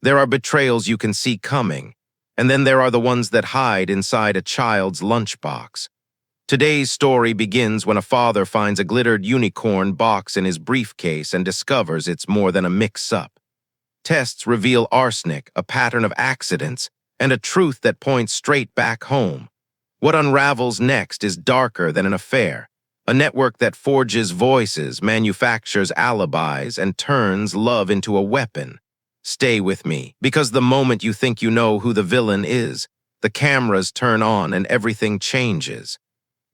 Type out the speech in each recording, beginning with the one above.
There are betrayals you can see coming, and then there are the ones that hide inside a child's lunchbox. Today's story begins when a father finds a glittered unicorn box in his briefcase and discovers it's more than a mix-up. Tests reveal arsenic, a pattern of accidents, and a truth that points straight back home. What unravels next is darker than an affair, a network that forges voices, manufactures alibis, and turns love into a weapon. Stay with me, because the moment you think you know who the villain is, the cameras turn on and everything changes.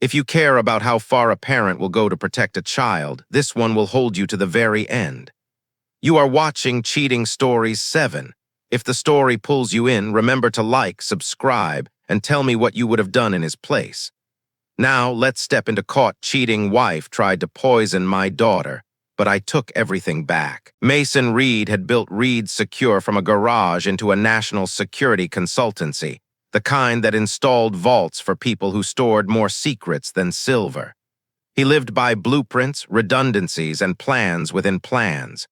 If you care about how far a parent will go to protect a child, this one will hold you to the very end. You are watching Cheating Stories 7. If the story pulls you in, remember to like, subscribe, and tell me what you would have done in his place. Now, let's step into Caught Cheating. Wife tried to poison my daughter, but I took everything back. Mason Reed had built Reed Secure from a garage into a national security consultancy, the kind that installed vaults for people who stored more secrets than silver. He lived by blueprints, redundancies, and plans within plans.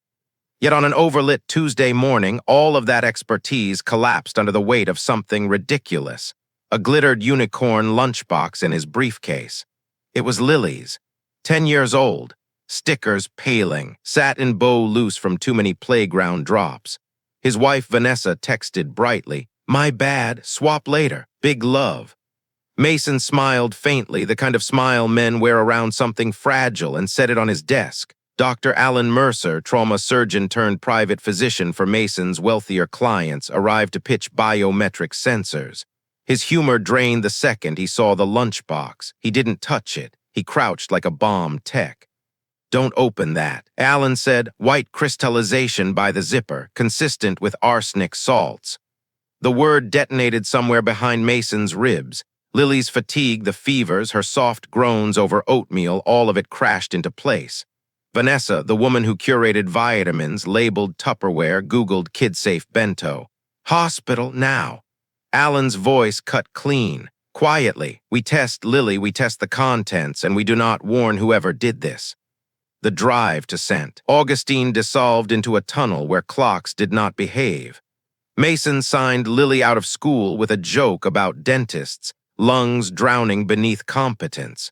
Yet on an overlit Tuesday morning, all of that expertise collapsed under the weight of something ridiculous: a glittered unicorn lunchbox in his briefcase. It was Lily's, 10 years old, stickers paling, satin bow loose from too many playground drops. His wife Vanessa texted brightly, "My bad, swap later, big love." Mason smiled faintly, the kind of smile men wear around something fragile, and set it on his desk. Dr. Alan Mercer, trauma surgeon turned private physician for Mason's wealthier clients, arrived to pitch biometric sensors. His humor drained the second he saw the lunchbox. He didn't touch it. He crouched like a bomb tech. "Don't open that," Alan said, white crystallization by the zipper, consistent with arsenic salts. The word detonated somewhere behind Mason's ribs. Lily's fatigue, the fevers, her soft groans over oatmeal, all of it crashed into place. Vanessa, the woman who curated vitamins, labeled Tupperware, Googled kid-safe bento. "Hospital now." Alan's voice cut clean. "Quietly, we test Lily, we test the contents, and we do not warn whoever did this." The drive to scent. Augustine dissolved into a tunnel where clocks did not behave. Mason signed Lily out of school with a joke about dentists, lungs drowning beneath competence.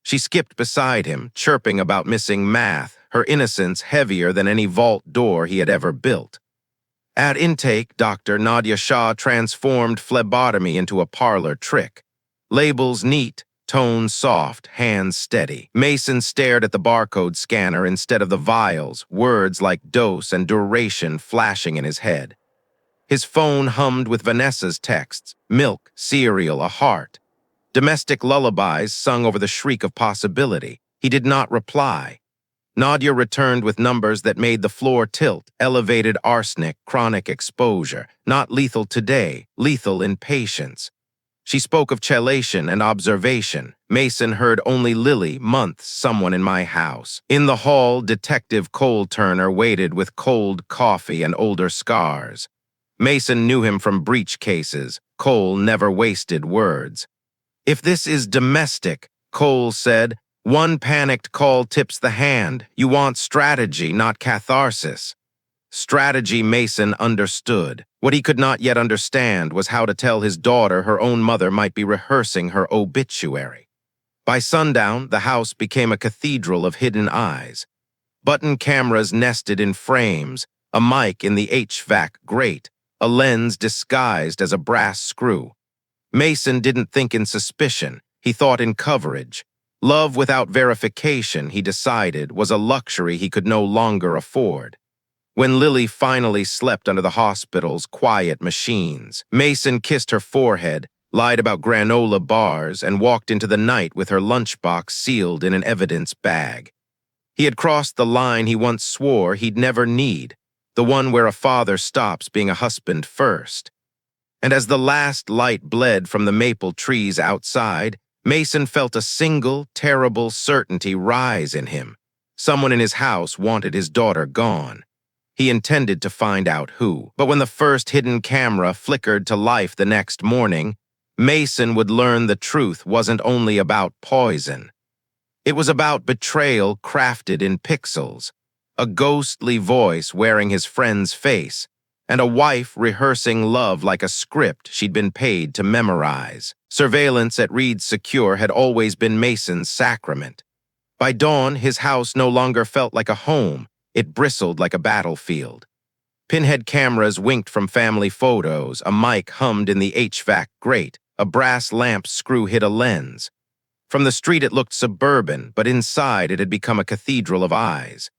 She skipped beside him, chirping about missing math, her innocence heavier than any vault door he had ever built. At intake, Dr. Nadia Shah transformed phlebotomy into a parlor trick. Labels neat, tone soft, hands steady. Mason stared at the barcode scanner instead of the vials, words like dose and duration flashing in his head. His phone hummed with Vanessa's texts: milk, cereal, a heart. Domestic lullabies sung over the shriek of possibility. He did not reply. Nadia returned with numbers that made the floor tilt: elevated arsenic, chronic exposure. Not lethal today, lethal in patience. She spoke of chelation and observation. Mason heard only Lily, months, someone in my house. In the hall, Detective Cole Turner waited with cold coffee and older scars. Mason knew him from breach cases. Cole never wasted words. "If this is domestic," Cole said, "one panicked call tips the hand. You want strategy, not catharsis." Strategy Mason understood. What he could not yet understand was how to tell his daughter her own mother might be rehearsing her obituary. By sundown, the house became a cathedral of hidden eyes. Button cameras nested in frames, a mic in the HVAC grate, a lens disguised as a brass screw. Mason didn't think in suspicion, he thought in coverage. Love without verification, he decided, was a luxury he could no longer afford. When Lily finally slept under the hospital's quiet machines, Mason kissed her forehead, lied about granola bars, and walked into the night with her lunchbox sealed in an evidence bag. He had crossed the line he once swore he'd never need, the one where a father stops being a husband first. And as the last light bled from the maple trees outside, Mason felt a single, terrible certainty rise in him. Someone in his house wanted his daughter gone. He intended to find out who. But when the first hidden camera flickered to life the next morning, Mason would learn the truth wasn't only about poison. It was about betrayal crafted in pixels, a ghostly voice wearing his friend's face, and a wife rehearsing love like a script she'd been paid to memorize. Surveillance at Reed's Secure had always been Mason's sacrament. By dawn, his house no longer felt like a home. It bristled like a battlefield. Pinhead cameras winked from family photos, a mic hummed in the HVAC grate, a brass lamp screw hid a lens. From the street it looked suburban, but inside it had become a cathedral of eyes.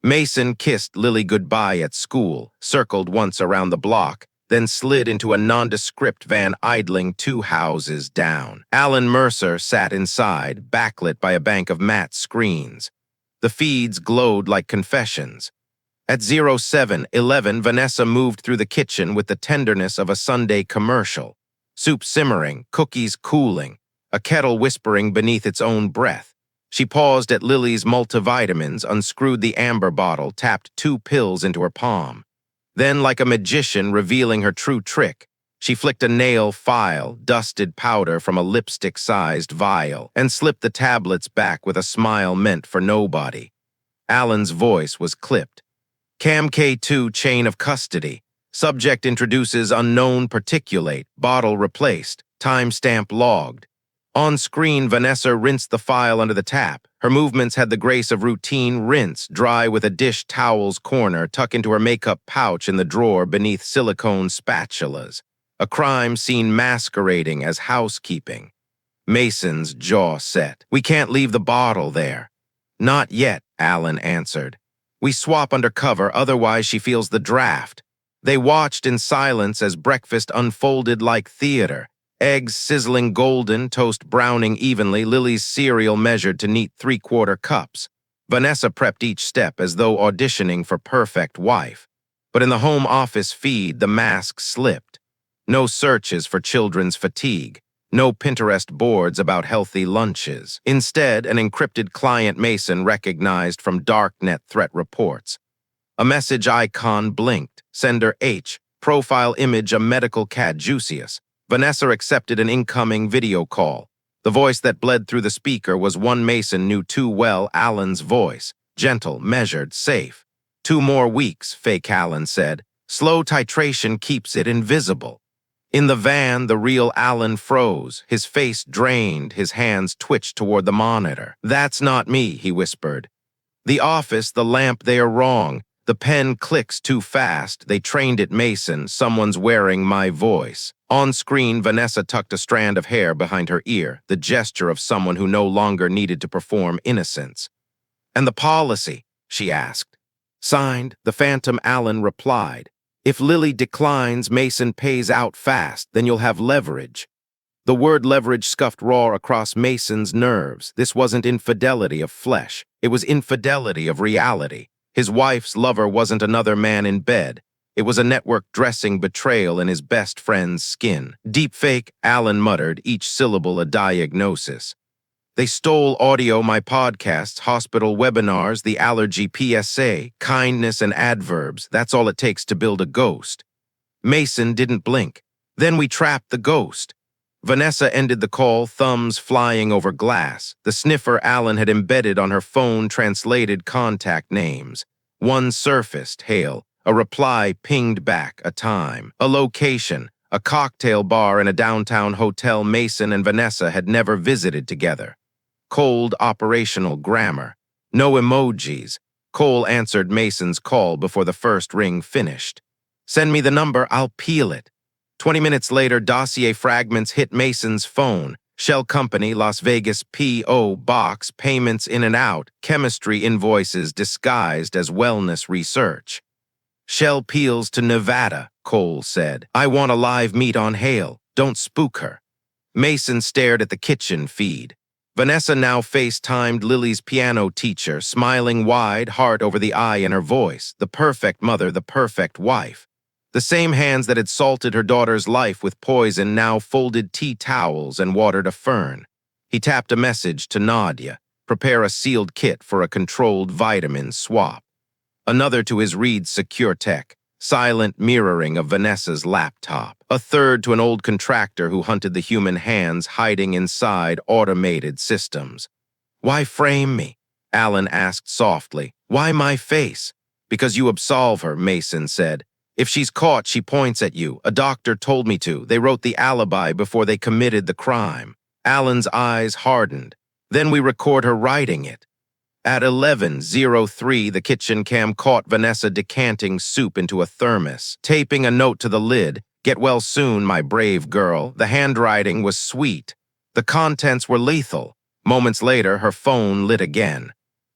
Mason kissed Lily goodbye at school, circled once around the block, then slid into a nondescript van idling 2 houses down. Alan Mercer sat inside, backlit by a bank of matte screens. The feeds glowed like confessions. At 07:11, Vanessa moved through the kitchen with the tenderness of a Sunday commercial. Soup simmering, cookies cooling, a kettle whispering beneath its own breath. She paused at Lily's multivitamins, unscrewed the amber bottle, tapped 2 pills into her palm. Then, like a magician revealing her true trick, she flicked a nail file, dusted powder from a lipstick-sized vial, and slipped the tablets back with a smile meant for nobody. Alan's voice was clipped. Cam K2 chain of custody. Subject introduces unknown particulate, bottle replaced, timestamp logged. On screen, Vanessa rinsed the file under the tap. Her movements had the grace of routine rinse, dry with a dish towel's corner, tuck into her makeup pouch in the drawer beneath silicone spatulas. A crime scene masquerading as housekeeping. Mason's jaw set. "We can't leave the bottle there." "Not yet," Alan answered. "We swap under cover, otherwise she feels the draft." They watched in silence as breakfast unfolded like theater. Eggs sizzling golden, toast browning evenly, Lily's cereal measured to neat 3/4 cups. Vanessa prepped each step as though auditioning for perfect wife. But in the home office feed, the mask slipped. No searches for children's fatigue. No Pinterest boards about healthy lunches. Instead, an encrypted client Mason recognized from darknet threat reports. A message icon blinked. Sender H. Profile image a medical caduceus. Vanessa accepted an incoming video call. The voice that bled through the speaker was one Mason knew too well, Alan's voice. Gentle, measured, safe. 2 more weeks, fake Alan said. Slow titration keeps it invisible. In the van, the real Alan froze. His face drained, his hands twitched toward the monitor. "That's not me," he whispered. "The office, the lamp, they are wrong. The pen clicks too fast. They trained it Mason. Someone's wearing my voice." On screen, Vanessa tucked a strand of hair behind her ear, the gesture of someone who no longer needed to perform innocence. "And the policy?" she asked. "Signed," the phantom Alan replied. "If Lily declines, Mason pays out fast, then you'll have leverage." The word leverage scuffed raw across Mason's nerves. This wasn't infidelity of flesh. It was infidelity of reality. His wife's lover wasn't another man in bed. It was a network dressing betrayal in his best friend's skin. "Deepfake," Alan muttered, each syllable a diagnosis. "They stole audio, my podcasts, hospital webinars, the allergy PSA, kindness and adverbs. That's all it takes to build a ghost." Mason didn't blink. "Then we trapped the ghost." Vanessa ended the call, thumbs flying over glass. The sniffer Alan had embedded on her phone translated contact names. One surfaced, Hale. A reply pinged back, a time. A location, a cocktail bar in a downtown hotel Mason and Vanessa had never visited together. Cold operational grammar. No emojis. Cole answered Mason's call before the first ring finished. "Send me the number, I'll peel it." 20 minutes later, dossier fragments hit Mason's phone. Shell Company, Las Vegas P.O. Box, payments in and out, chemistry invoices disguised as wellness research. "Shell peels to Nevada," Cole said. "I want a live meet on Hale. Don't spook her." Mason stared at the kitchen feed. Vanessa now FaceTimed Lily's piano teacher, smiling wide, heart over the eye in her voice. The perfect mother, the perfect wife. The same hands that had salted her daughter's life with poison now folded tea towels and watered a fern. He tapped a message to Nadia. Prepare a sealed kit for a controlled vitamin swap. Another to his Reed's Secure Tech. Silent mirroring of Vanessa's laptop. A third to an old contractor who hunted the human hands hiding inside automated systems. "Why frame me?" Alan asked softly. "Why my face?" "Because you absolve her," Mason said. If she's caught, she points at you. A doctor told me to. They wrote the alibi before they committed the crime. Alan's eyes hardened. Then we record her writing it. At 11:03, the kitchen cam caught Vanessa decanting soup into a thermos, taping a note to the lid. "Get well soon, my brave girl." The handwriting was sweet. The contents were lethal. Moments later, her phone lit again.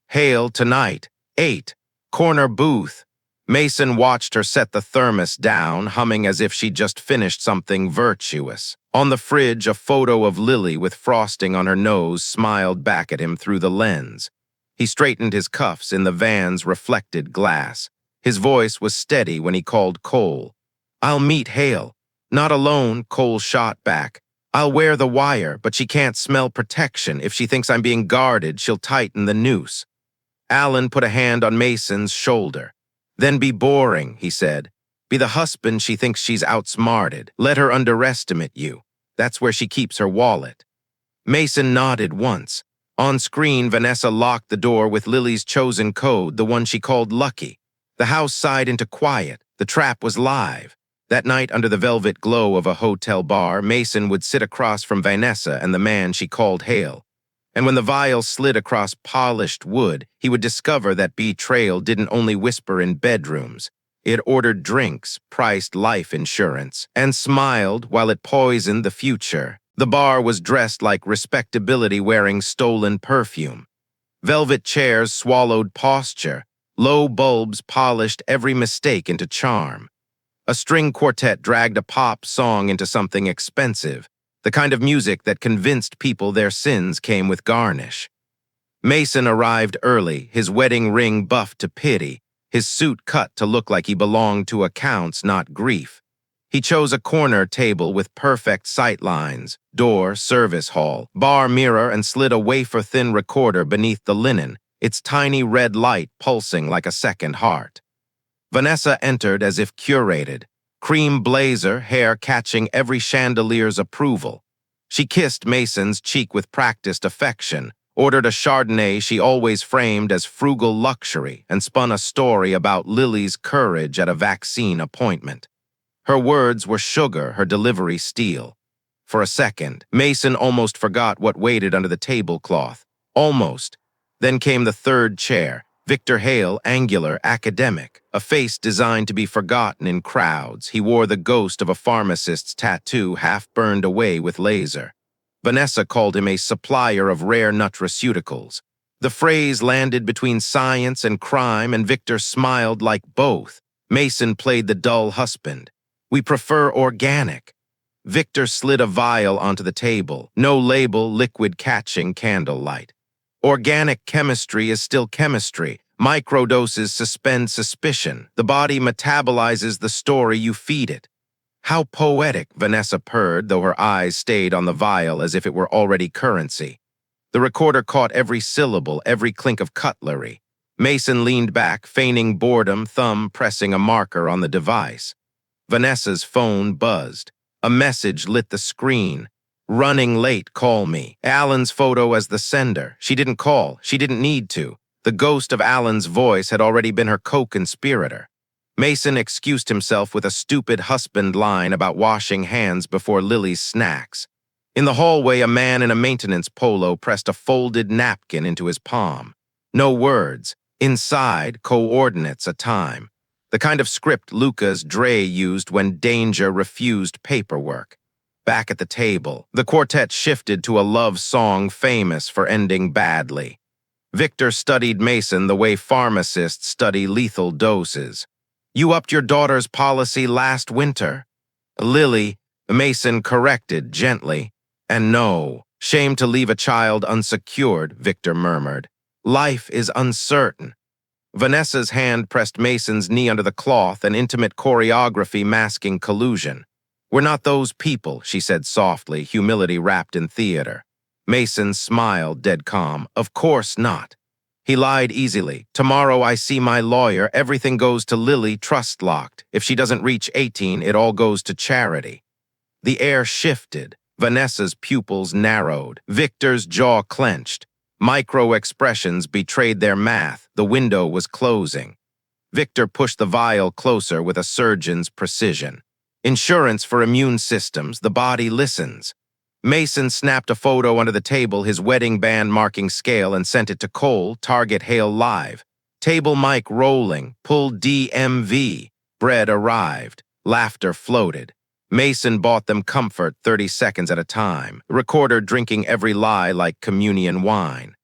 "Hale, tonight, 8, corner booth." Mason watched her set the thermos down, humming as if she'd just finished something virtuous. On the fridge, a photo of Lily with frosting on her nose smiled back at him through the lens. He straightened his cuffs in the van's reflected glass. His voice was steady when he called Cole. "I'll meet Hale." "Not alone," Cole shot back. "I'll wear the wire, but she can't smell protection. If she thinks I'm being guarded, she'll tighten the noose." Alan put a hand on Mason's shoulder. "Then be boring," he said. "Be the husband she thinks she's outsmarted. Let her underestimate you. That's where she keeps her wallet." Mason nodded once. On screen, Vanessa locked the door with Lily's chosen code, the one she called Lucky. The house sighed into quiet. The trap was live. That night, under the velvet glow of a hotel bar, Mason would sit across from Vanessa and the man she called Hale. And when the vial slid across polished wood, he would discover that Betrayal didn't only whisper in bedrooms. It ordered drinks, priced life insurance, and smiled while it poisoned the future. The bar was dressed like respectability wearing stolen perfume. Velvet chairs swallowed posture. Low bulbs polished every mistake into charm. A string quartet dragged a pop song into something expensive, the kind of music that convinced people their sins came with garnish. Mason arrived early, his wedding ring buffed to pity, his suit cut to look like he belonged to accounts, not grief. He chose a corner table with perfect sight lines, door, service hall, bar mirror, and slid a wafer-thin recorder beneath the linen, its tiny red light pulsing like a second heart. Vanessa entered as if curated, cream blazer, hair catching every chandelier's approval. She kissed Mason's cheek with practiced affection, ordered a Chardonnay she always framed as frugal luxury, and spun a story about Lily's courage at a vaccine appointment. Her words were sugar, her delivery steel. For a second, Mason almost forgot what waited under the tablecloth. Almost. Then came the third chair, Victor Hale, angular, academic, a face designed to be forgotten in crowds. He wore the ghost of a pharmacist's tattoo half burned away with laser. Vanessa called him a supplier of rare nutraceuticals. The phrase landed between science and crime, and Victor smiled like both. Mason played the dull husband. "We prefer organic." Victor slid a vial onto the table. No label, liquid catching candlelight. "Organic chemistry is still chemistry. Microdoses suspend suspicion. The body metabolizes the story you feed it." "How poetic," Vanessa purred, though her eyes stayed on the vial as if it were already currency. The recorder caught every syllable, every clink of cutlery. Mason leaned back, feigning boredom, thumb pressing a marker on the device. Vanessa's phone buzzed. A message lit the screen. "Running late, call me." Alan's photo as the sender. She didn't call. She didn't need to. The ghost of Alan's voice had already been her co-conspirator. Mason excused himself with a stupid husband line about washing hands before Lily's snacks. In the hallway, a man in a maintenance polo pressed a folded napkin into his palm. No words. Inside, coordinates, a time. The kind of script Lucas Dre used when danger refused paperwork. Back at the table, the quartet shifted to a love song famous for ending badly. Victor studied Mason the way pharmacists study lethal doses. "You upped your daughter's policy last winter." "Lily," Mason corrected gently. "And no, shame to leave a child unsecured," Victor murmured. "Life is uncertain." Vanessa's hand pressed Mason's knee under the cloth, an intimate choreography masking collusion. "We're not those people," she said softly, humility wrapped in theater. Mason smiled, dead calm. "Of course not." He lied easily. "Tomorrow I see my lawyer. Everything goes to Lily, trust locked. If she doesn't reach 18, it all goes to charity." The air shifted. Vanessa's pupils narrowed. Victor's jaw clenched. Micro-expressions betrayed their math. The window was closing. Victor pushed the vial closer with a surgeon's precision. Insurance for immune systems, the body listens. Mason snapped a photo under the table, his wedding band marking scale, and sent it to Cole, target Hale live. Table mic rolling, pull DMV. Bread arrived. Laughter floated. Mason bought them comfort 30 seconds at a time, the recorder drinking every lie like communion wine.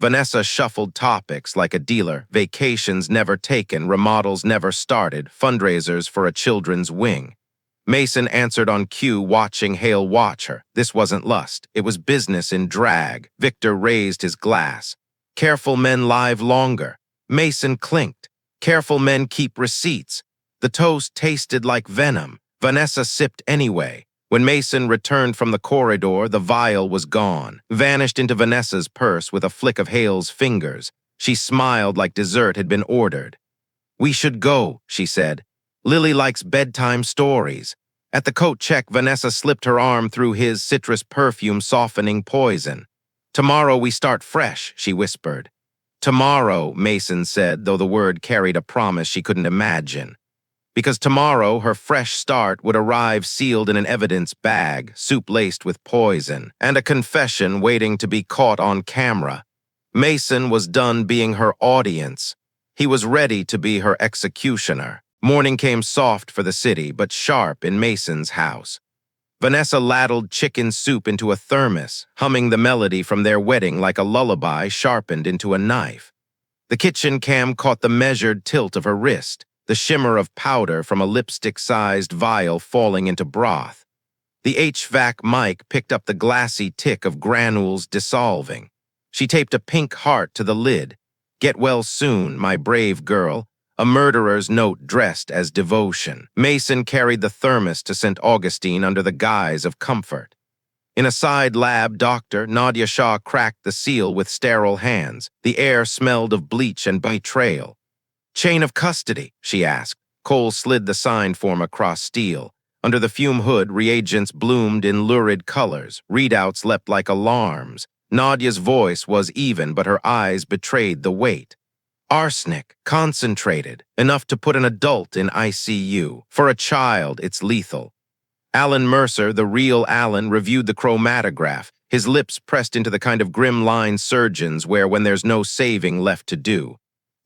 Vanessa shuffled topics like a dealer, vacations never taken, remodels never started, fundraisers for a children's wing. Mason answered on cue, watching Hale watch her. This wasn't lust, it was business in drag. Victor raised his glass. Careful men live longer. Mason clinked. Careful men keep receipts. The toast tasted like venom. Vanessa sipped anyway. When Mason returned from the corridor, the vial was gone, vanished into Vanessa's purse with a flick of Hale's fingers. She smiled like dessert had been ordered. "We should go," she said. "Lily likes bedtime stories." At the coat check, Vanessa slipped her arm through his citrus perfume softening poison. "Tomorrow we start fresh," she whispered. "Tomorrow," Mason said, though the word carried a promise she couldn't imagine. Because tomorrow, her fresh start would arrive sealed in an evidence bag, soup laced with poison, and a confession waiting to be caught on camera. Mason was done being her audience. He was ready to be her executioner. Morning came soft for the city, but sharp in Mason's house. Vanessa ladled chicken soup into a thermos, humming the melody from their wedding like a lullaby sharpened into a knife. The kitchen cam caught the measured tilt of her wrist, the shimmer of powder from a lipstick-sized vial falling into broth. The HVAC mic picked up the glassy tick of granules dissolving. She taped a pink heart to the lid. "Get well soon, my brave girl," a murderer's note dressed as devotion. Mason carried the thermos to St. Augustine under the guise of comfort. In a side lab, Dr. Nadia Shah cracked the seal with sterile hands. The air smelled of bleach and betrayal. "Chain of custody?" she asked. Cole slid the sign form across steel. Under the fume hood, reagents bloomed in lurid colors. Readouts leapt like alarms. Nadia's voice was even, but her eyes betrayed the weight. "Arsenic, concentrated, enough to put an adult in ICU. For a child, it's lethal." Alan Mercer, the real Alan, reviewed the chromatograph, his lips pressed into the kind of grim line surgeons wear when there's no saving left to do.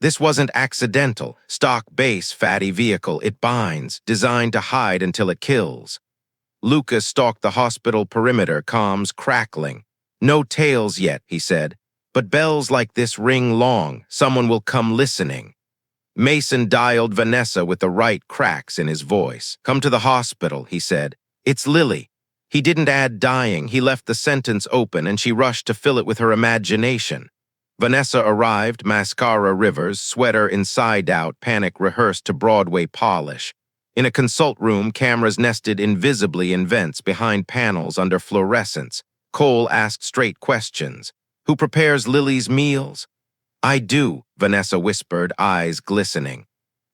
This wasn't accidental, stock base fatty vehicle. It binds, designed to hide until it kills. Lucas stalked the hospital perimeter, comms crackling. "No tails yet," he said. "But bells like this ring long. Someone will come listening." Mason dialed Vanessa with the right cracks in his voice. "Come to the hospital," he said. "It's Lily." He didn't add dying. He left the sentence open, and she rushed to fill it with her imagination. Vanessa arrived, mascara rivers, sweater inside out, panic rehearsed to Broadway polish. In a consult room, cameras nested invisibly in vents behind panels under fluorescence. Cole asked straight questions. "Who prepares Lily's meals?" "I do," Vanessa whispered, eyes glistening.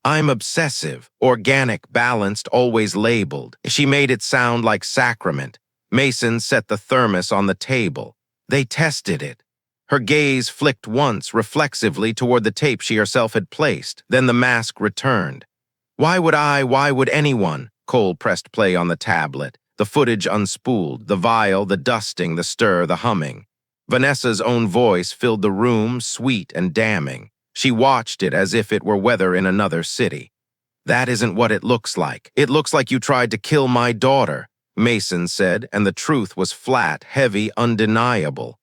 "I'm obsessive, organic, balanced, always labeled." She made it sound like sacrament. Mason set the thermos on the table. They tested it. Her gaze flicked once, reflexively, toward the tape she herself had placed. Then the mask returned. Why would anyone?" Cole pressed play on the tablet. The footage unspooled, the vial, the dusting, the stir, the humming. Vanessa's own voice filled the room, sweet and damning. She watched it as if it were weather in another city. "That isn't what it looks like. It looks like you tried to kill my daughter," Mason said, and the truth was flat, heavy, undeniable.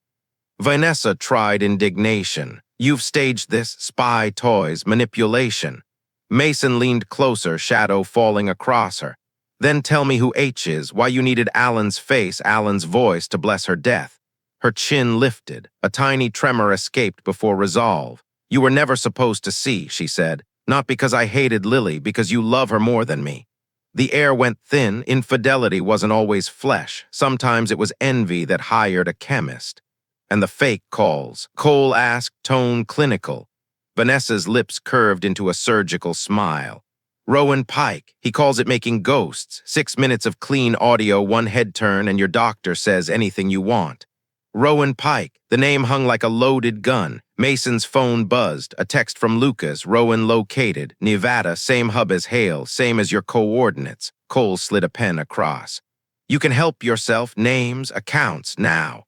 Vanessa tried indignation. "You've staged this, spy toys, manipulation." Mason leaned closer, shadow falling across her. "Then tell me who H is, why you needed Alan's face, Alan's voice to bless her death." Her chin lifted. A tiny tremor escaped before resolve. "You were never supposed to see," she said. "Not because I hated Lily, because you love her more than me." The air went thin. Infidelity wasn't always flesh. Sometimes it was envy that hired a chemist. "And the fake calls?" Cole asked, tone clinical. Vanessa's lips curved into a surgical smile. "Rowan Pike. He calls it making ghosts. 6 minutes of clean audio, one head turn, and your doctor says anything you want." Rowan Pike. The name hung like a loaded gun. Mason's phone buzzed, a text from Lucas, Rowan located, Nevada, same hub as Hale, same as your coordinates. Cole slid a pen across. You can help yourself, names, accounts, now.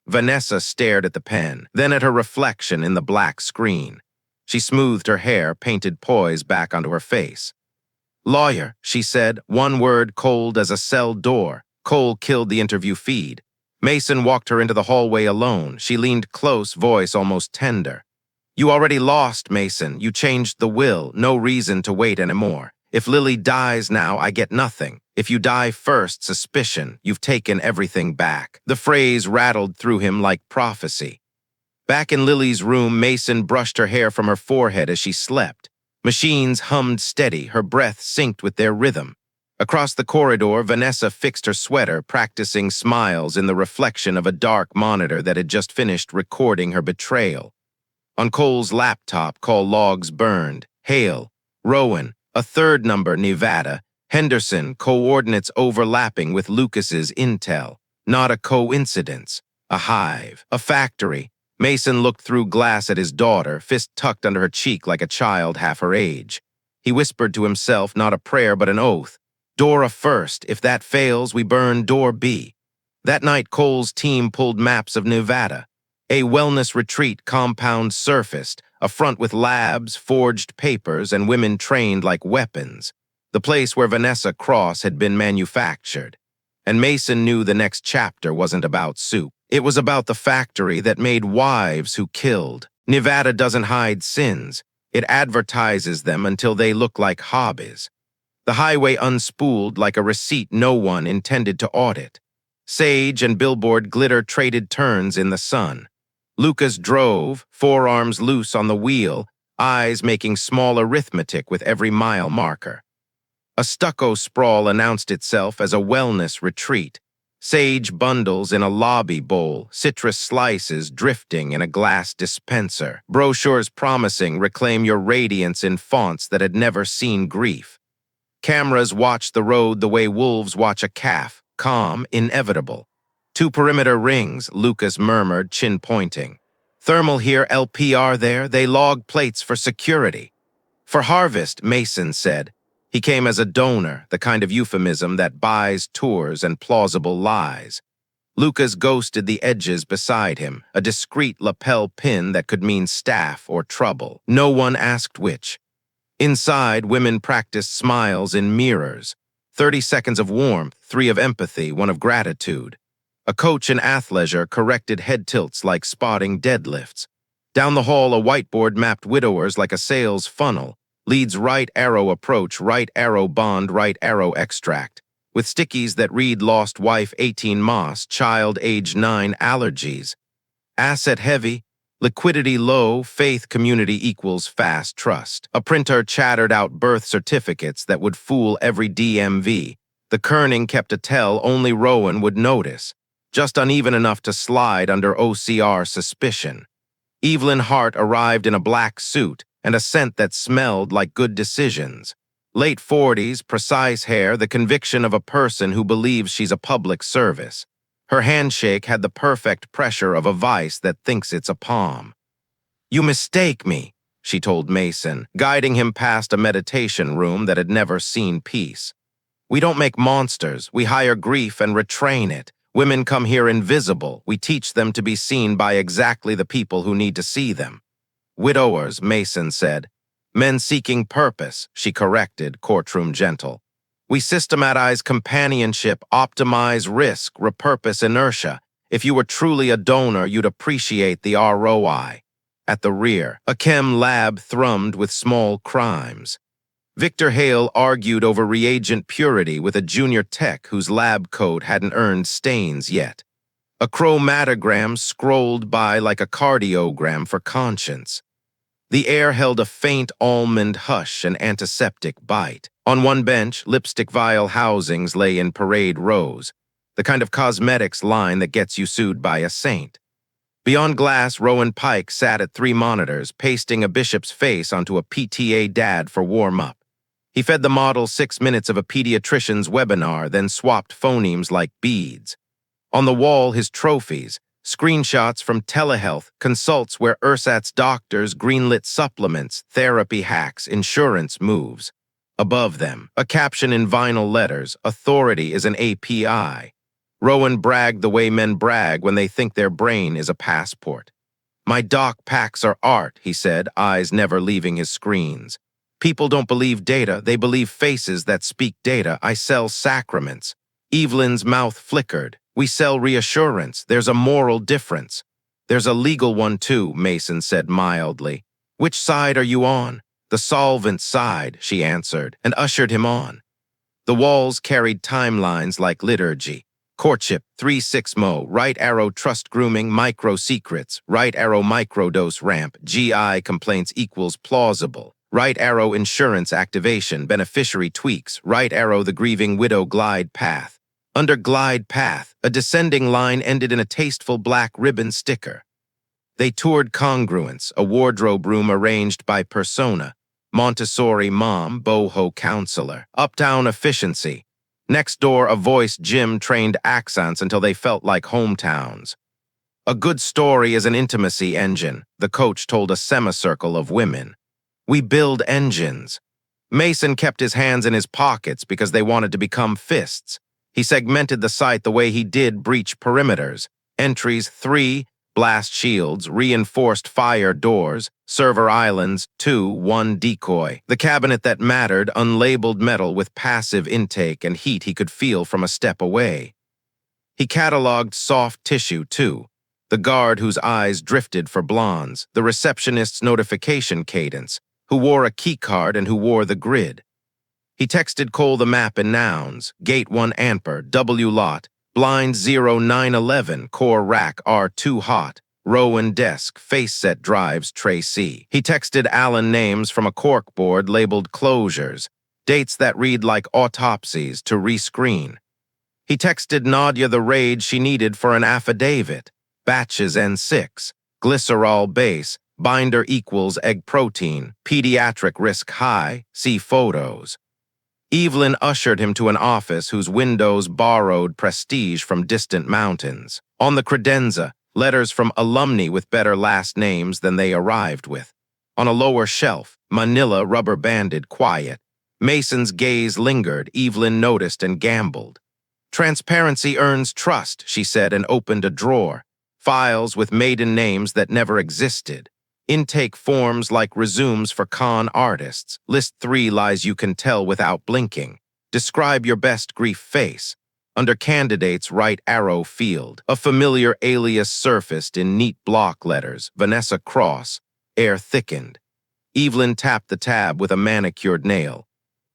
Vanessa stared at the pen, then at her reflection in the black screen. She smoothed her hair, painted poise back onto her face. Lawyer, she said, one word cold as a cell door. Cole killed the interview feed. Mason walked her into the hallway alone. She leaned close, voice almost tender. You already lost, Mason. You changed the will. No reason to wait anymore. If Lily dies now, I get nothing. If you die first, suspicion. You've taken everything back. The phrase rattled through him like prophecy. Back in Lily's room, Mason brushed her hair from her forehead as she slept. Machines hummed steady, her breath synced with their rhythm. Across the corridor, Vanessa fixed her sweater, practicing smiles in the reflection of a dark monitor that had just finished recording her betrayal. On Cole's laptop, call logs burned. Hale, Rowan, a third number, Nevada, Henderson, coordinates overlapping with Lucas's intel. Not a coincidence. A hive, a factory. Mason looked through glass at his daughter, fist tucked under her cheek like a child half her age. He whispered to himself, not a prayer but an oath. Dora first. If that fails, we burn door B. That night, Cole's team pulled maps of Nevada. A wellness retreat compound surfaced, a front with labs, forged papers, and women trained like weapons. The place where Vanessa Cross had been manufactured. And Mason knew the next chapter wasn't about soup. It was about the factory that made wives who killed. Nevada doesn't hide sins. It advertises them until they look like hobbies. The highway unspooled like a receipt no one intended to audit. Sage and billboard glitter traded turns in the sun. Lucas drove, forearms loose on the wheel, eyes making small arithmetic with every mile marker. A stucco sprawl announced itself as a wellness retreat. Sage bundles in a lobby bowl, citrus slices drifting in a glass dispenser. Brochures promising reclaim your radiance in fonts that had never seen grief. Cameras watched the road the way wolves watch a calf, calm, inevitable. 2 perimeter rings, Lucas murmured, chin pointing. Thermal here, LPR there, they log plates for security. For harvest, Mason said. He came as a donor, the kind of euphemism that buys tours and plausible lies. Lucas ghosted the edges beside him, a discreet lapel pin that could mean staff or trouble. No one asked which. Inside, women practiced smiles in mirrors. 30 seconds of warmth, 3 of empathy, 1 of gratitude. A coach in athleisure corrected head tilts like spotting deadlifts. Down the hall, a whiteboard mapped widowers like a sales funnel. Leads right arrow approach, right arrow bond, right arrow extract. With stickies that read lost wife 18 Moss, child age 9 allergies. Asset heavy, liquidity low, faith community equals fast trust. A printer chattered out birth certificates that would fool every DMV. The kerning kept a tell only Rowan would notice, just uneven enough to slide under OCR suspicion. Evelyn Hart arrived in a black suit and a scent that smelled like good decisions. Late 40s, precise hair, the conviction of a person who believes she's a public service. Her handshake had the perfect pressure of a vice that thinks it's a palm. You mistake me, she told Mason, guiding him past a meditation room that had never seen peace. We don't make monsters, we hire grief and retrain it. Women come here invisible, we teach them to be seen by exactly the people who need to see them. Widowers, Mason said. Men seeking purpose, she corrected, courtroom gentle. We systematize companionship, optimize risk, repurpose inertia. If you were truly a donor, you'd appreciate the ROI. At the rear, a chem lab thrummed with small crimes. Victor Hale argued over reagent purity with a junior tech whose lab coat hadn't earned stains yet. A chromatogram scrolled by like a cardiogram for conscience. The air held a faint almond hush and antiseptic bite. On one bench, lipstick vial housings lay in parade rows, the kind of cosmetics line that gets you sued by a saint. Beyond glass, Rowan Pike sat at 3 monitors, pasting a bishop's face onto a PTA dad for warm-up. He fed the model 6 minutes of a pediatrician's webinar, then swapped phonemes like beads. On the wall, his trophies, Screenshots from telehealth, consults where ersatz doctors greenlit supplements, therapy hacks, insurance moves. Above them, a caption in vinyl letters, authority is an API. Rowan bragged the way men brag when they think their brain is a passport. My doc packs are art, he said, eyes never leaving his screens. People don't believe data, they believe faces that speak data. I sell sacraments. Evelyn's mouth flickered. We sell reassurance. There's a moral difference. There's a legal one too, Mason said mildly. Which side are you on? The solvent side, she answered, and ushered him on. The walls carried timelines like liturgy. Courtship, 3-6 right arrow trust grooming, micro secrets, right arrow microdose ramp, GI complaints equals plausible, right arrow insurance activation, beneficiary tweaks, right arrow the grieving widow glide path. Under glide path, a descending line ended in a tasteful black ribbon sticker. They toured congruence, a wardrobe room arranged by persona, Montessori mom, boho counselor, uptown efficiency. Next door, a voice gym trained accents until they felt like hometowns. A good story is an intimacy engine, the coach told a semicircle of women. We build engines. Mason kept his hands in his pockets because they wanted to become fists. He segmented the site the way he did breach perimeters. Entries 3, blast shields, reinforced fire doors, server islands 2, 1 decoy. The cabinet that mattered, unlabeled metal with passive intake and heat he could feel from a step away. He cataloged soft tissue too, the guard whose eyes drifted for blondes, the receptionist's notification cadence, who wore a keycard and who wore the grid. He texted Cole the map in nouns, gate 1 amper, W lot, blind 0911, core rack R2 hot, Rowan desk, face set drives tray C. He texted Alan names from a corkboard labeled closures, dates that read like autopsies to rescreen. He texted Nadia the rage she needed for an affidavit, batches N6, glycerol base, binder equals egg protein, pediatric risk high, see photos. Evelyn ushered him to an office whose windows borrowed prestige from distant mountains. On the credenza, letters from alumni with better last names than they arrived with. On a lower shelf, manila rubber-banded quiet. Mason's gaze lingered, Evelyn noticed and gambled. Transparency earns trust, she said and opened a drawer. Files with maiden names that never existed. Intake forms like resumes for con artists. List 3 lies you can tell without blinking. Describe your best grief face. Under candidates, right arrow field. A familiar alias surfaced in neat block letters. Vanessa Cross. Air thickened. Evelyn tapped the tab with a manicured nail.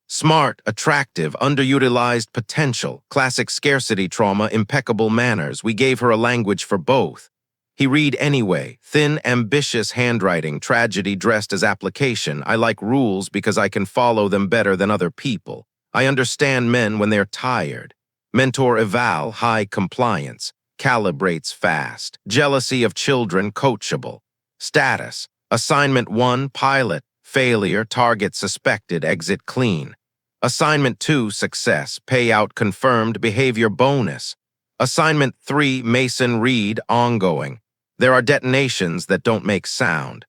Smart, attractive, underutilized potential. Classic scarcity trauma, impeccable manners. We gave her a language for both. He read anyway, thin, ambitious handwriting, tragedy dressed as application. I like rules because I can follow them better than other people. I understand men when they're tired. Mentor eval, high compliance. Calibrates fast. Jealousy of children, coachable. Status, assignment 1, pilot. Failure, target suspected, exit clean. Assignment 2, success. Payout confirmed, behavior bonus. Assignment 3, Mason Reed, ongoing. There are detonations that don't make sound.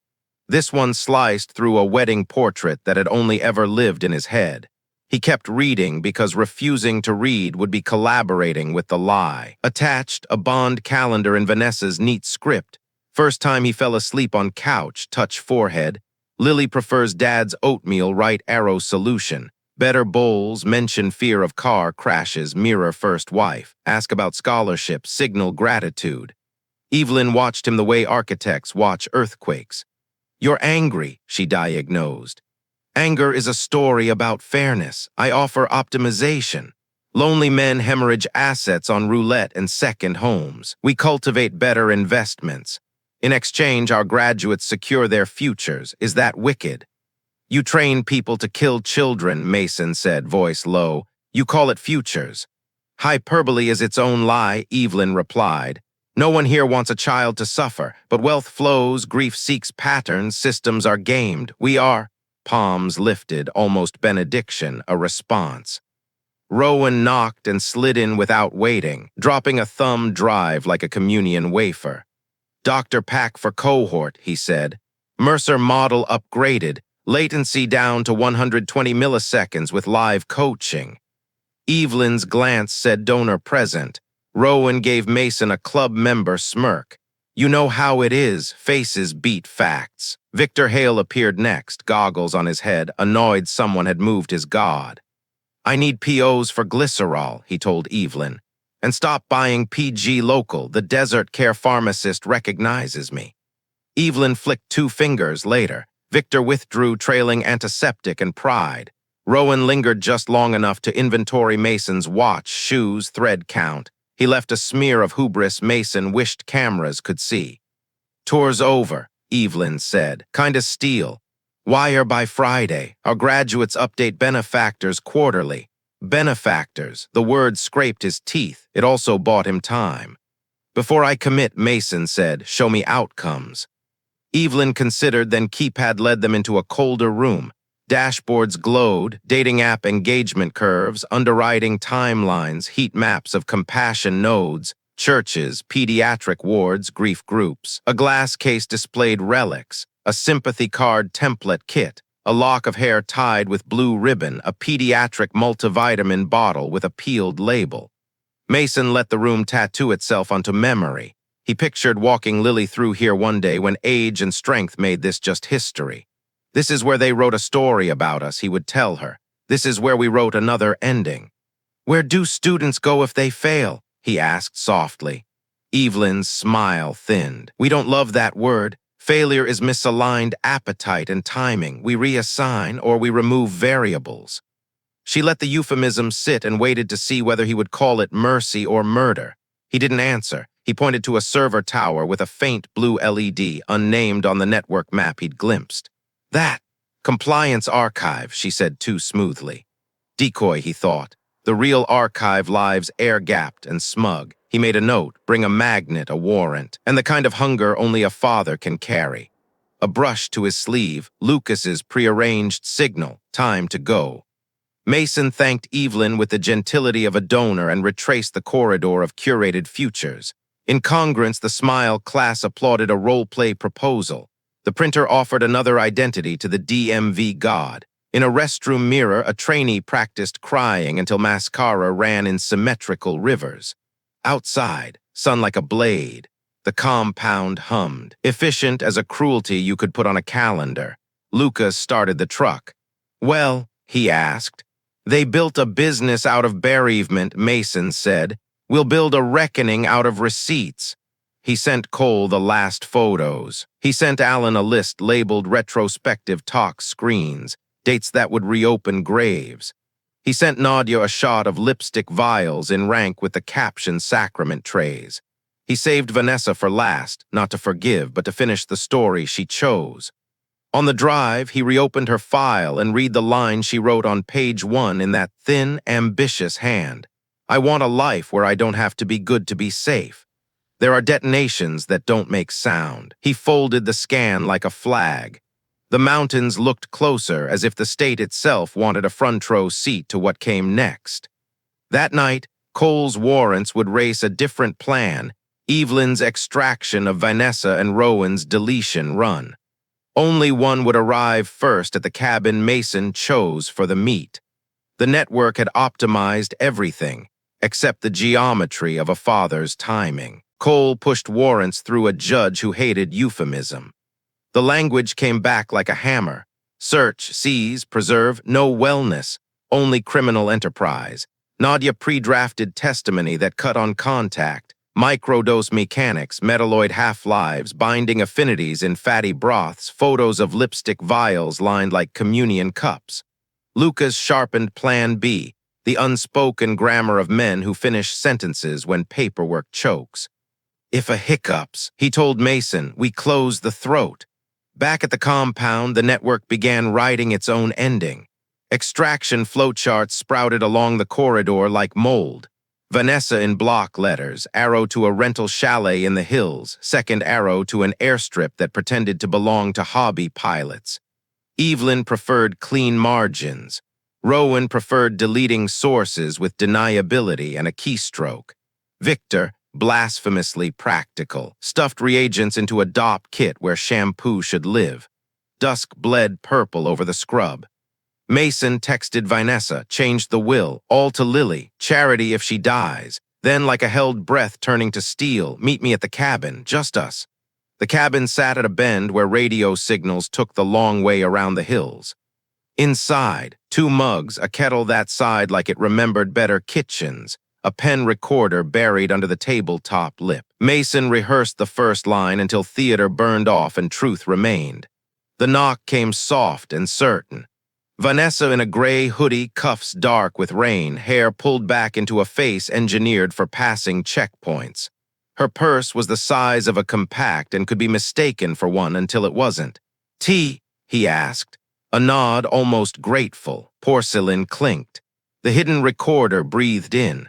This one sliced through a wedding portrait that had only ever lived in his head. He kept reading because refusing to read would be collaborating with the lie. Attached, a Bond calendar in Vanessa's neat script. First time he fell asleep on couch, touch forehead. Lily prefers dad's oatmeal right arrow solution. Better bowls, mention fear of car crashes, mirror first wife. Ask about scholarship, signal gratitude. Evelyn watched him the way architects watch earthquakes. You're angry, she diagnosed. Anger is a story about fairness. I offer optimization. Lonely men hemorrhage assets on roulette and second homes. We cultivate better investments. In exchange, our graduates secure their futures. Is that wicked? You train people to kill children, Mason said, voice low. You call it futures. Hyperbole is its own lie, Evelyn replied. No one here wants a child to suffer, but wealth flows, grief seeks patterns, systems are gamed. We are, palms lifted, almost benediction, a response. Rowan knocked and slid in without waiting, dropping a thumb drive like a communion wafer. Dr. Pack for cohort, he said. Mercer model upgraded, latency down to 120 milliseconds with live coaching. Evelyn's glance said donor present. Rowan gave Mason a club member smirk. You know how it is, faces beat facts. Victor Hale appeared next, goggles on his head, annoyed someone had moved his god. I need POs for glycerol, he told Evelyn. And stop buying PG Local, the desert care pharmacist recognizes me. Evelyn flicked 2 fingers later. Victor withdrew, trailing antiseptic and pride. Rowan lingered just long enough to inventory Mason's watch, shoes, thread count. He left a smear of hubris Mason wished cameras could see. Tour's over, Evelyn said. Kinda steal. Wire by Friday. Our graduates update benefactors quarterly. Benefactors. The word scraped his teeth. It also bought him time. Before I commit, Mason said, show me outcomes. Evelyn considered, then keypad led them into a colder room. Dashboards glowed, dating app engagement curves, underwriting timelines, heat maps of compassion nodes, churches, pediatric wards, grief groups. A glass case displayed relics, a sympathy card template kit, a lock of hair tied with blue ribbon, a pediatric multivitamin bottle with a peeled label. Mason let the room tattoo itself onto memory. He pictured walking Lily through here one day when age and strength made this just history. This is where they wrote a story about us, he would tell her. This is where we wrote another ending. Where do students go if they fail? He asked softly. Evelyn's smile thinned. We don't love that word. Failure is misaligned appetite and timing. We reassign or we remove variables. She let the euphemism sit and waited to see whether he would call it mercy or murder. He didn't answer. He pointed to a server tower with a faint blue LED, unnamed on the network map he'd glimpsed. That. Compliance archive, she said too smoothly. Decoy, he thought. The real archive lives air-gapped and smug. He made a note, bring a magnet, a warrant, and the kind of hunger only a father can carry. A brush to his sleeve, Lucas's prearranged signal, time to go. Mason thanked Evelyn with the gentility of a donor and retraced the corridor of curated futures. In congruence, the Smile class applauded a role-play proposal. The printer offered another identity to the DMV god. In a restroom mirror, a trainee practiced crying until mascara ran in symmetrical rivers. Outside, sun like a blade. The compound hummed, efficient as a cruelty you could put on a calendar. Lucas started the truck. Well, he asked. They built a business out of bereavement, Mason said. We'll build a reckoning out of receipts. He sent Cole the last photos. He sent Alan a list labeled retrospective talk screens, dates that would reopen graves. He sent Nadia a shot of lipstick vials in rank with the caption sacrament trays. He saved Vanessa for last, not to forgive, but to finish the story she chose. On the drive, he reopened her file and read the line she wrote on page 1 in that thin, ambitious hand. I want a life where I don't have to be good to be safe. There are detonations that don't make sound. He folded the scan like a flag. The mountains looked closer, as if the state itself wanted a front row seat to what came next. That night, Cole's warrants would race a different plan, Evelyn's extraction of Vanessa and Rowan's deletion run. Only one would arrive first at the cabin Mason chose for the meet. The network had optimized everything, except the geometry of a father's timing. Cole pushed warrants through a judge who hated euphemism. The language came back like a hammer. Search, seize, preserve, no wellness, only criminal enterprise. Nadia pre-drafted testimony that cut on contact, microdose mechanics, metalloid half-lives, binding affinities in fatty broths, photos of lipstick vials lined like communion cups. Lucas sharpened Plan B, the unspoken grammar of men who finish sentences when paperwork chokes. If a hiccups, he told Mason, we close the throat. Back at the compound, the network began writing its own ending. Extraction flowcharts sprouted along the corridor like mold. Vanessa in block letters, arrow to a rental chalet in the hills, second arrow to an airstrip that pretended to belong to hobby pilots. Evelyn preferred clean margins. Rowan preferred deleting sources with deniability and a keystroke. Victor, blasphemously practical, stuffed reagents into a DOP kit where shampoo should live. Dusk bled purple over the scrub. Mason texted Vanessa, changed the will, all to Lily, charity if she dies. Then, like a held breath turning to steel, meet me at the cabin, just us. The cabin sat at a bend where radio signals took the long way around the hills. Inside, 2 mugs, a kettle that sighed like it remembered better kitchens, a pen recorder buried under the tabletop lip. Mason rehearsed the first line until theater burned off and truth remained. The knock came soft and certain. Vanessa in a gray hoodie, cuffs dark with rain, hair pulled back into a face engineered for passing checkpoints. Her purse was the size of a compact and could be mistaken for one until it wasn't. "Tea?" he asked. A nod almost grateful. Porcelain clinked. The hidden recorder breathed in.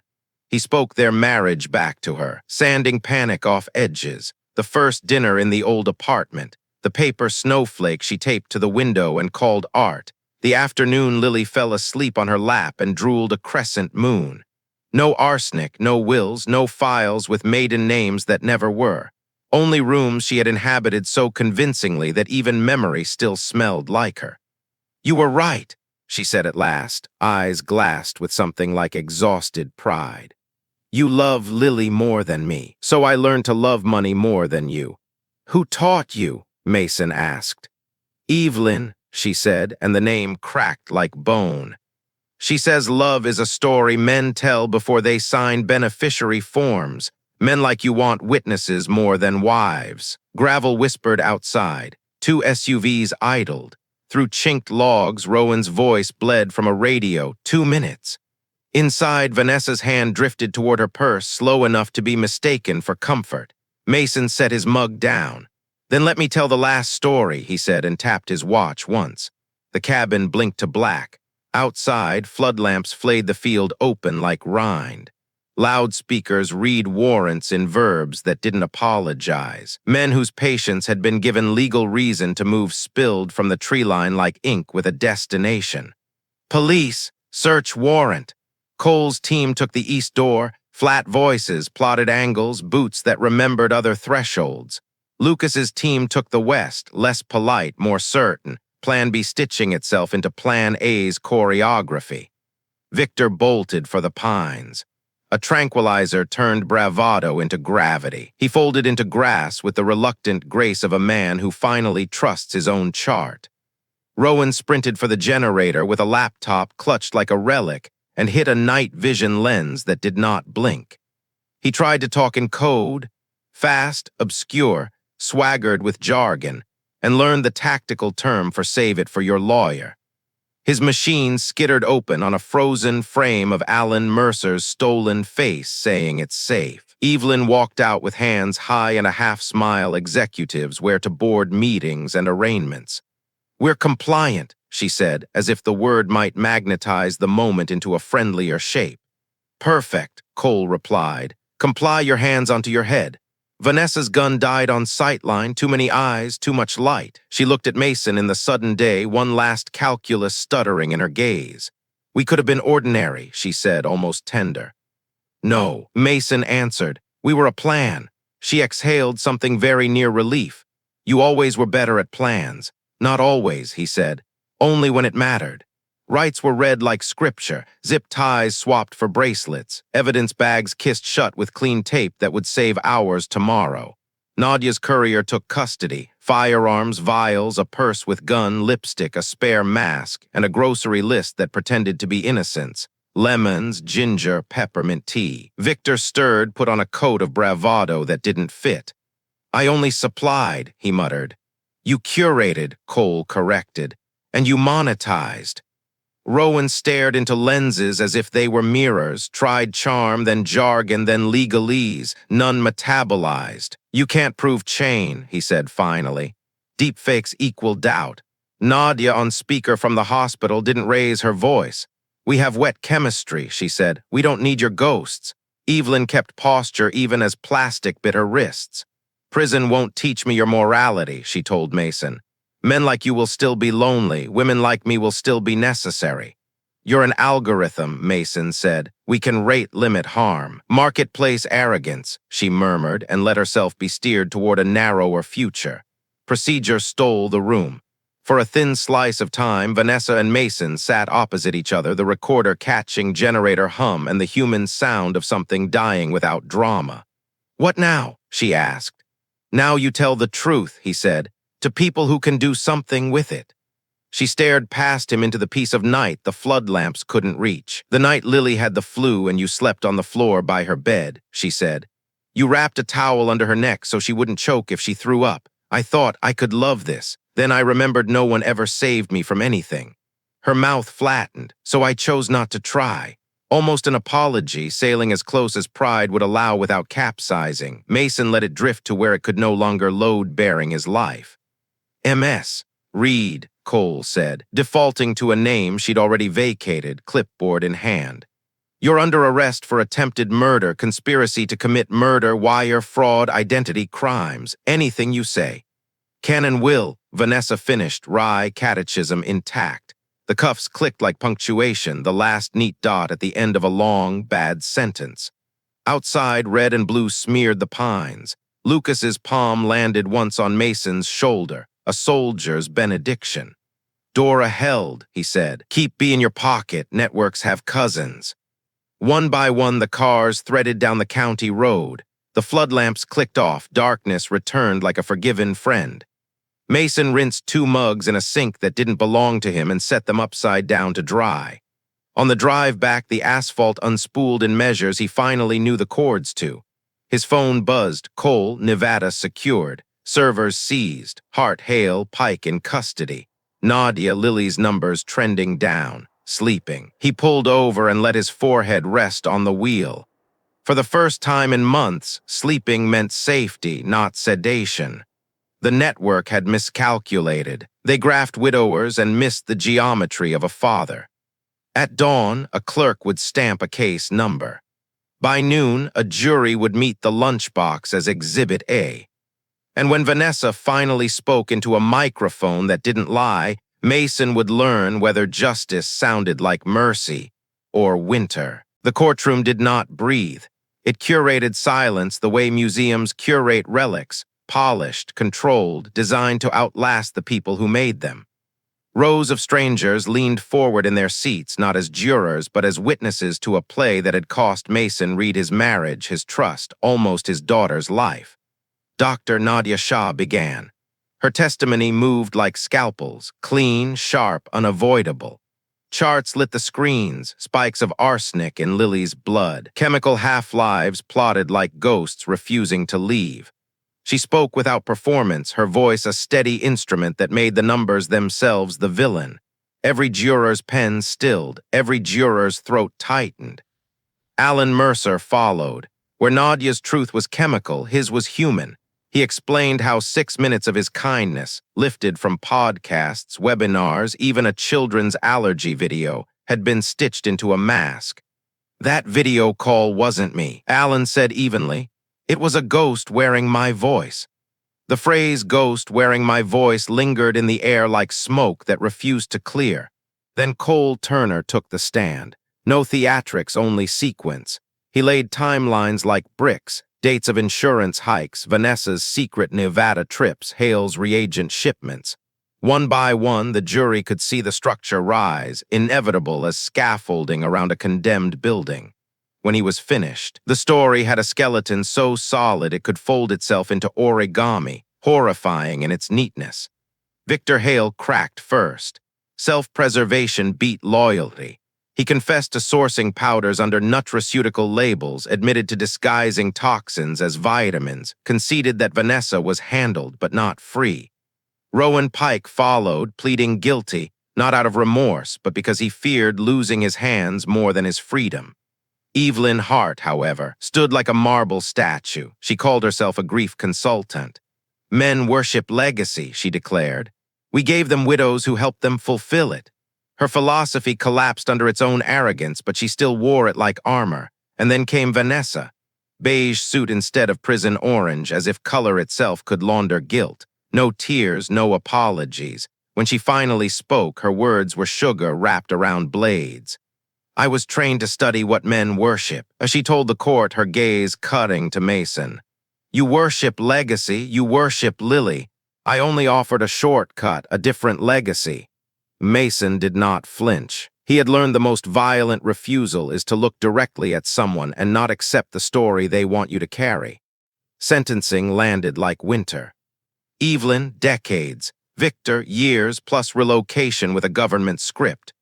He spoke their marriage back to her, sanding panic off edges. The first dinner in the old apartment. The paper snowflake she taped to the window and called art. The afternoon Lily fell asleep on her lap and drooled a crescent moon. No arsenic, no wills, no files with maiden names that never were. Only rooms she had inhabited so convincingly that even memory still smelled like her. "You were right," she said at last, eyes glassed with something like exhausted pride. "You love Lily more than me, so I learned to love money more than you." "Who taught you?" Mason asked. "Evelyn," she said, and the name cracked like bone. "She says love is a story men tell before they sign beneficiary forms. Men like you want witnesses more than wives." Gravel whispered outside. 2 SUVs idled. Through chinked logs, Rowan's voice bled from a radio. 2 minutes. Inside, Vanessa's hand drifted toward her purse, slow enough to be mistaken for comfort. Mason set his mug down. "Then let me tell the last story," he said, and tapped his watch once. The cabin blinked to black. Outside, flood lamps flayed the field open like rind. Loudspeakers read warrants in verbs that didn't apologize. Men whose patience had been given legal reason to move spilled from the tree line like ink with a destination. "Police, search warrant." Cole's team took the east door, flat voices, plotted angles, boots that remembered other thresholds. Lucas's team took the west, less polite, more certain, Plan B stitching itself into Plan A's choreography. Victor bolted for the pines. A tranquilizer turned bravado into gravity. He folded into grass with the reluctant grace of a man who finally trusts his own chart. Rowan sprinted for the generator with a laptop clutched like a relic and hit a night vision lens that did not blink. He tried to talk in code, fast, obscure, swaggered with jargon, and learned the tactical term for save it for your lawyer. His machine skittered open on a frozen frame of Alan Mercer's stolen face, saying it's safe. Evelyn walked out with hands high and a half-smile executives where to board meetings and arraignments. "We're compliant," she said, as if the word might magnetize the moment into a friendlier shape. "Perfect," Cole replied. "Comply your hands onto your head." Vanessa's gun died on sightline, too many eyes, too much light. She looked at Mason in the sudden day, one last calculus stuttering in her gaze. "We could have been ordinary," she said, almost tender. "No," Mason answered. "We were a plan." She exhaled something very near relief. "You always were better at plans." "Not always," he said. "Only when it mattered." Rights were read like scripture, zip ties swapped for bracelets, evidence bags kissed shut with clean tape that would save hours tomorrow. Nadia's courier took custody, firearms, vials, a purse with gun, lipstick, a spare mask, and a grocery list that pretended to be innocence. Lemons, ginger, peppermint tea. Victor stirred, put on a coat of bravado that didn't fit. "I only supplied," he muttered. "You curated," Cole corrected, "and you monetized." Rowan stared into lenses as if they were mirrors, tried charm, then jargon, then legalese, none metabolized. "You can't prove chain," he said finally. "Deepfakes equal doubt." Nadia, on speaker from the hospital, didn't raise her voice. "We have wet chemistry," she said. "We don't need your ghosts." Evelyn kept posture even as plastic bit her wrists. "Prison won't teach me your morality," she told Mason. "Men like you will still be lonely. Women like me will still be necessary." You're an algorithm, Mason said. We can rate limit harm. Marketplace arrogance, she murmured and let herself be steered toward a narrower future. Procedure stole the room. For a thin slice of time, Vanessa and Mason sat opposite each other, the recorder catching generator hum and the human sound of something dying without drama. What now? She asked. Now you tell the truth, he said, to people who can do something with it. She stared past him into the piece of night the flood lamps couldn't reach. The night Lily had the flu and you slept on the floor by her bed, she said. You wrapped a towel under her neck so she wouldn't choke if she threw up. I thought I could love this. Then I remembered no one ever saved me from anything. Her mouth flattened, so I chose not to try. Almost an apology, sailing as close as pride would allow without capsizing. Mason let it drift to where it could no longer load bearing his life. MS. Reed, Cole said, defaulting to a name she'd already vacated, clipboard in hand. You're under arrest for attempted murder, conspiracy to commit murder, wire fraud, identity crimes, anything you say. Can and will, Vanessa finished, wry catechism intact. The cuffs clicked like punctuation, the last neat dot at the end of a long, bad sentence. Outside, red and blue smeared the pines. Lucas's palm landed once on Mason's shoulder, a soldier's benediction. Dora held, he said. Keep B in your pocket, networks have cousins. One by one, the cars threaded down the county road. The flood lamps clicked off, darkness returned like a forgiven friend. Mason rinsed 2 mugs in a sink that didn't belong to him and set them upside down to dry. On the drive back, the asphalt unspooled in measures he finally knew the chords to. His phone buzzed, Cole, Nevada secured. Servers seized, Hart, Hale, Pike in custody. Nadia, Lily's numbers trending down, sleeping. He pulled over and let his forehead rest on the wheel. For the first time in months, sleeping meant safety, not sedation. The network had miscalculated. They graphed widowers and missed the geometry of a father. At dawn, a clerk would stamp a case number. By noon, a jury would meet the lunchbox as Exhibit A. And when Vanessa finally spoke into a microphone that didn't lie, Mason would learn whether justice sounded like mercy or winter. The courtroom did not breathe. It curated silence the way museums curate relics, polished, controlled, designed to outlast the people who made them. Rows of strangers leaned forward in their seats, not as jurors, but as witnesses to a play that had cost Mason Reed his marriage, his trust, almost his daughter's life. Dr. Nadia Shah began. Her testimony moved like scalpels, clean, sharp, unavoidable. Charts lit the screens, spikes of arsenic in Lily's blood, chemical half-lives plotted like ghosts refusing to leave. She spoke without performance, her voice a steady instrument that made the numbers themselves the villain. Every juror's pen stilled, every juror's throat tightened. Alan Mercer followed. Where Nadia's truth was chemical, his was human. He explained how 6 minutes of his kindness, lifted from podcasts, webinars, even a children's allergy video, had been stitched into a mask. That video call wasn't me, Alan said evenly. It was a ghost wearing my voice. The phrase ghost wearing my voice lingered in the air like smoke that refused to clear. Then Cole Turner took the stand. No theatrics, only sequence. He laid timelines like bricks, dates of insurance hikes, Vanessa's secret Nevada trips, Hale's reagent shipments. One by one, the jury could see the structure rise, inevitable as scaffolding around a condemned building. When he was finished, the story had a skeleton so solid it could fold itself into origami, horrifying in its neatness. Victor Hale cracked first. Self-preservation beat loyalty. He confessed to sourcing powders under nutraceutical labels, admitted to disguising toxins as vitamins, conceded that Vanessa was handled but not free. Rowan Pike followed, pleading guilty, not out of remorse, but because he feared losing his hands more than his freedom. Evelyn Hart, however, stood like a marble statue. She called herself a grief consultant. Men worship legacy, she declared. We gave them widows who helped them fulfill it. Her philosophy collapsed under its own arrogance, but she still wore it like armor. And then came Vanessa. Beige suit instead of prison orange, as if color itself could launder guilt. No tears, no apologies. When she finally spoke, her words were sugar wrapped around blades. "I was trained to study what men worship," she told the court, her gaze cutting to Mason. "You worship legacy, you worship Lily. I only offered a shortcut, a different legacy." Mason did not flinch. He had learned the most violent refusal is to look directly at someone and not accept the story they want you to carry. Sentencing landed like winter. Evelyn, decades. Victor, years, plus relocation with a government script.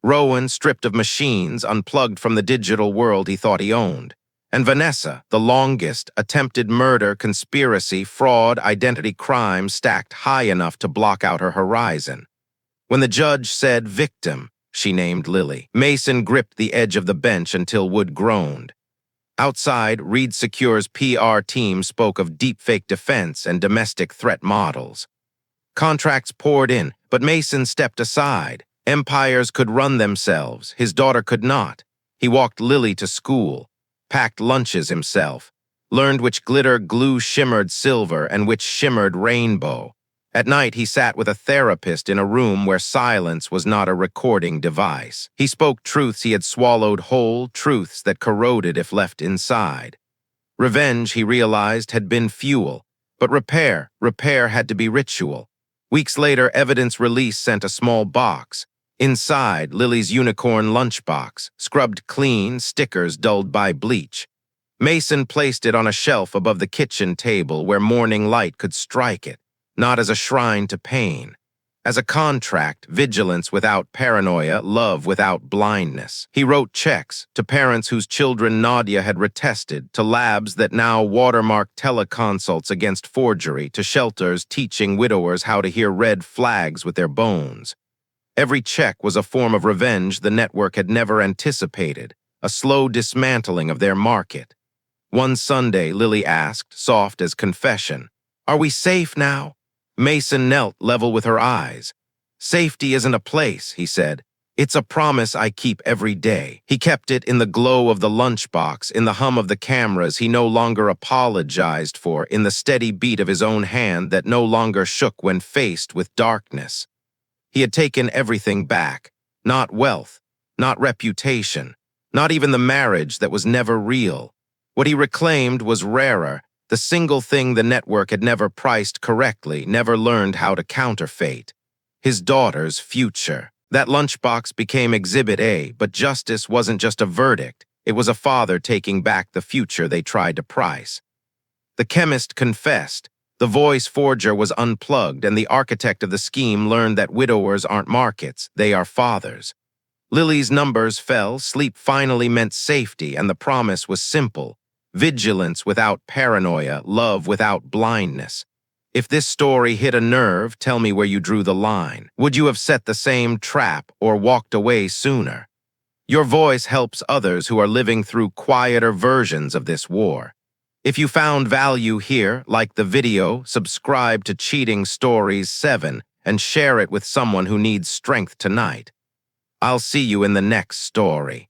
Rowan, stripped of machines, unplugged from the digital world he thought he owned. And Vanessa, the longest, attempted murder, conspiracy, fraud, identity crime stacked high enough to block out her horizon. When the judge said victim, she named Lily. Mason gripped the edge of the bench until Wood groaned. Outside, Reed Secure's PR team spoke of deepfake defense and domestic threat models. Contracts poured in, but Mason stepped aside. Empires could run themselves, his daughter could not. He walked Lily to school, packed lunches himself, learned which glitter glue shimmered silver and which shimmered rainbow. At night, he sat with a therapist in a room where silence was not a recording device. He spoke truths he had swallowed whole, truths that corroded if left inside. Revenge, he realized, had been fuel, but repair had to be ritual. Weeks later, evidence release sent a small box. Inside, Lily's unicorn lunchbox, scrubbed clean, stickers dulled by bleach. Mason placed it on a shelf above the kitchen table where morning light could strike it. Not as a shrine to pain. As a contract, vigilance without paranoia, love without blindness. He wrote checks to parents whose children Nadia had retested, to labs that now watermarked teleconsults against forgery, to shelters teaching widowers how to hear red flags with their bones. Every check was a form of revenge the network had never anticipated, a slow dismantling of their market. One Sunday, Lily asked, soft as confession, "Are we safe now?" Mason knelt level with her eyes. "Safety isn't a place," he said. "It's a promise I keep every day." He kept it in the glow of the lunchbox, in the hum of the cameras he no longer apologized for, in the steady beat of his own hand that no longer shook when faced with darkness. He had taken everything back. Not wealth, not reputation, not even the marriage that was never real. What he reclaimed was rarer, the single thing the network had never priced correctly, never learned how to counterfeit. His daughter's future. That lunchbox became Exhibit A, but justice wasn't just a verdict. It was a father taking back the future they tried to price. The chemist confessed. The voice forger was unplugged, and the architect of the scheme learned that widowers aren't markets, they are fathers. Lily's numbers fell, sleep finally meant safety, and the promise was simple. Vigilance without paranoia, love without blindness. If this story hit a nerve, tell me where you drew the line. Would you have set the same trap or walked away sooner? Your voice helps others who are living through quieter versions of this war. If you found value here, like the video, subscribe to Cheating Stories 7 and share it with someone who needs strength tonight. I'll see you in the next story.